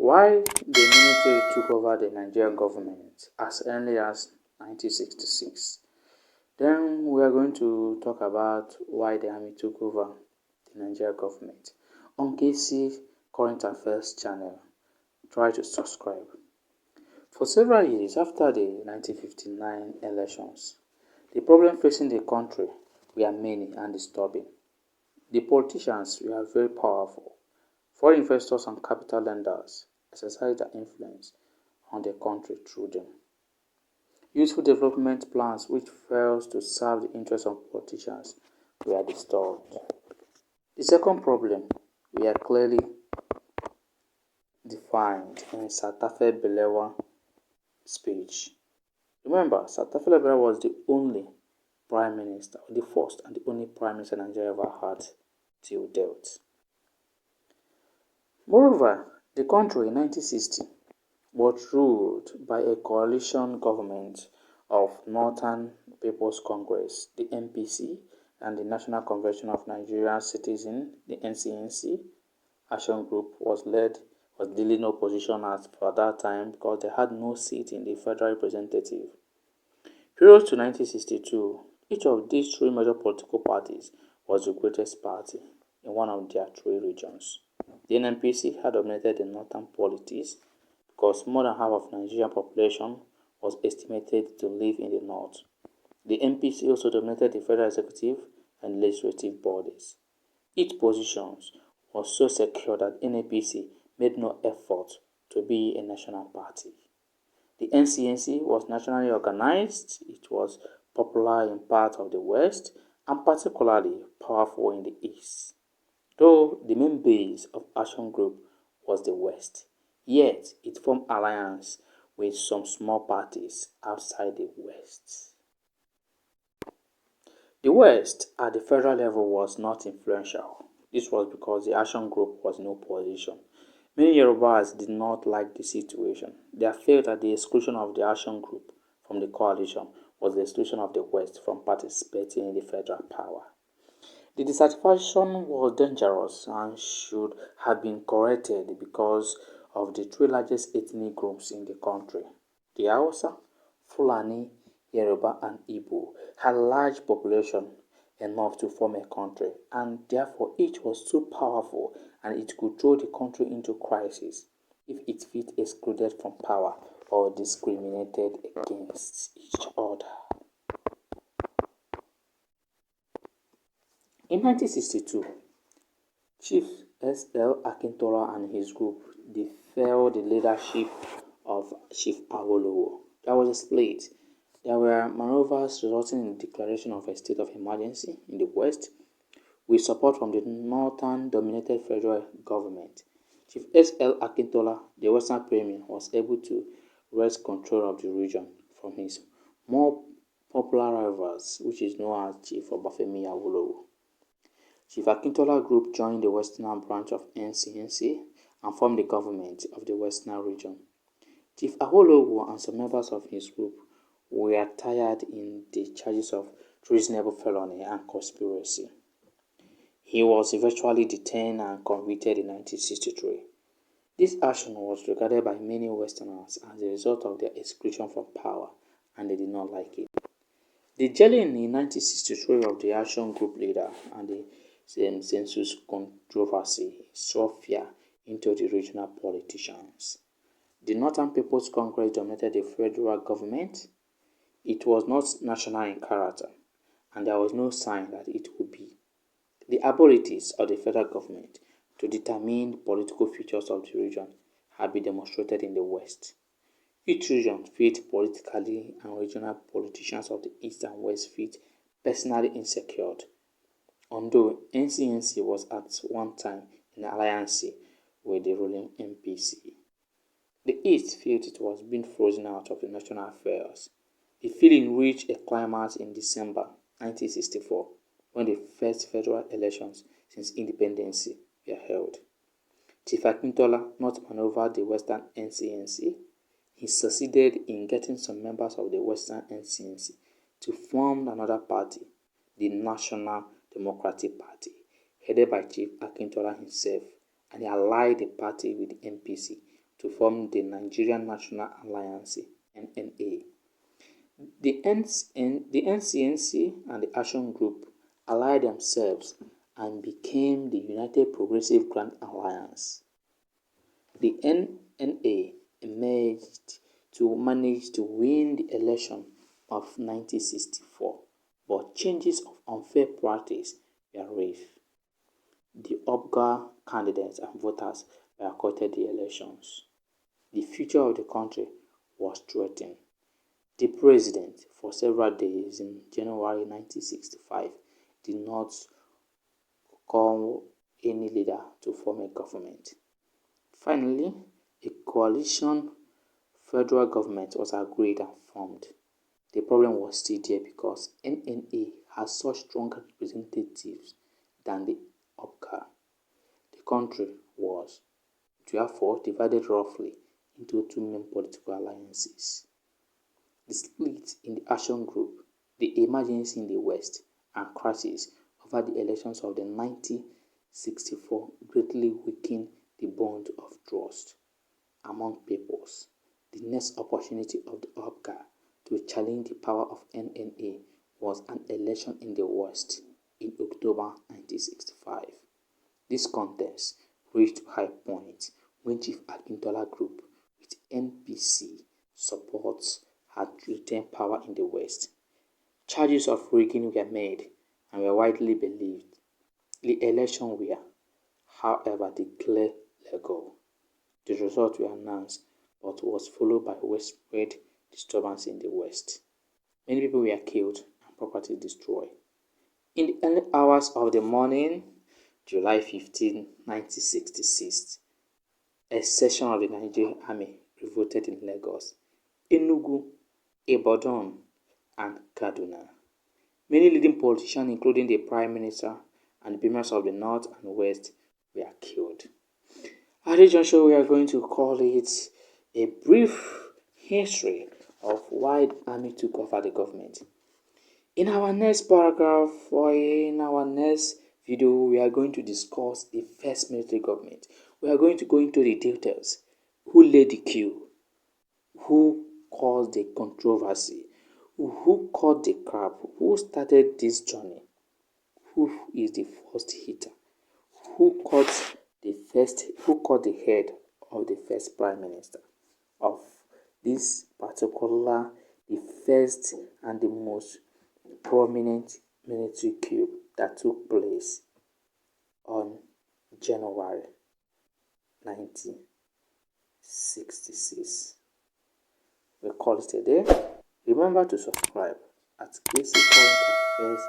Why the military took over the Nigerian government as early as 1966. Then we are going to talk about why the army took over the Nigerian government. On KC Current Affairs channel, try to subscribe. For several years after the 1959 elections, the problems facing the country were many and disturbing. The politicians were very powerful. Foreign investors and capital lenders exercised their influence on the country through them. Useful development plans which failed to serve the interests of politicians were disturbed. The second problem were clearly defined in Satafe Balewa speech. Remember, Satafe Balewa was the only prime minister, the first and the only prime minister Nigeria ever had till death. Moreover, the country in 1960 was ruled by a coalition government of Northern People's Congress, the NPC, and the National Convention of Nigerian Citizens, the NCNC. Action Group was leading opposition at for that time because they had no seat in the federal representative. Prior to 1962, each of these three major political parties was the greatest party in one of their three regions. The NNPC had dominated the northern politics because more than half of Nigerian population was estimated to live in the north. The NPC also dominated the federal executive and legislative bodies. Each position was so secure that NNPC made no effort to be a national party. The NCNC was nationally organized, it was popular in parts of the west and particularly powerful in the east. Though the main base of Action Group was the west, yet it formed alliance with some small parties outside the west. The west at the federal level was not influential. This was because the Action Group was in opposition. Many Yorubas did not like the situation. They felt that the exclusion of the Action Group from the coalition was the exclusion of the West from participating in the federal power. The dissatisfaction was dangerous and should have been corrected because of the three largest ethnic groups in the country. The Hausa, Fulani, Yoruba and Igbo had large population enough to form a country, and therefore each was too powerful and it could throw the country into crisis if it felt excluded from power or discriminated against each other. In 1962, Chief S.L. Akintola and his group defied the leadership of Chief Awolowo. There was a split. There were maneuvers resulting in the declaration of a state of emergency in the west, with support from the northern-dominated federal government. Chief S.L. Akintola, the Western Premier, was able to wrest control of the region from his more popular rivals, which is known as Chief Obafemi Awolowo. Chief Akintola Group joined the western branch of NCNC and formed the government of the western region. Chief Awolowo and some members of his group were tried in the charges of treasonable felony and conspiracy. He was eventually detained and convicted in 1963. This action was regarded by many Westerners as a result of their exclusion from power, and they did not like it. The jailing in 1963 of the Action Group leader and the census controversy struck fear into the regional politicians. The Northern People's Congress dominated the federal government. It was not national in character, and there was no sign that it would be. The abilities of the federal government to determine the political futures of the region had been demonstrated in the West. Each region felt politically and regional politicians of the East and West felt personally insecure, although NCNC was at one time in alliance with the ruling NPC. The East felt it was being frozen out of the national affairs. The feeling reached a climax in December 1964 when the first federal elections since independence were held. Chief Akintola not maneuvered the Western NCNC. He succeeded in getting some members of the Western NCNC to form another party, the National Democratic Party, headed by Chief Akintola himself, and he allied the party with the NPC to form the Nigerian National Alliance, NNA. The NCNC and the Action Group allied themselves and became the United Progressive Grand Alliance. The NNA emerged to manage to win the election of 1964, but changes of unfair practice were rife. The UPGA candidates and voters boycotted the elections. The future of the country was threatened. The president, for several days in January 1965, did not call any leader to form a government. Finally, a coalition federal government was agreed and formed. The problem was still there because NNA has such strong representatives than the UPGA. The country was, therefore, divided roughly into two main political alliances. The split in the Action Group, the emergency in the West, and crisis over the elections of the 1964 greatly weakened the bond of trust among peoples. The next opportunity of the UPGA to challenge the power of NNA was an election in the West in October 1965. This contest reached high point when Chief Akintola Group with NPC support had retained power in the West. Charges of rigging were made and were widely believed. The election were, however, declared legal. The results were announced but was followed by widespread disturbance in the West. Many people were killed and property destroyed. In the early hours of the morning, July 15, 1966, a section of the Nigerian Army revolted in Lagos, Enugu, Ibadan, and Kaduna. Many leading politicians, including the Prime Minister and the members of the North and West, were killed. At this juncture, we are going to call it a brief history of why the army took over the government. In our next paragraph or in our next video, we are going to discuss the first military government. We are going to go into the details. Who laid the coup? Who caused the controversy? Who caught the crab? Who started this journey? Who is the first hitter? Who caught the head of the first prime minister of this particular, the first and the most prominent military coup that took place on January 1966. We call it a day. Remember to subscribe at Basic Current Affairs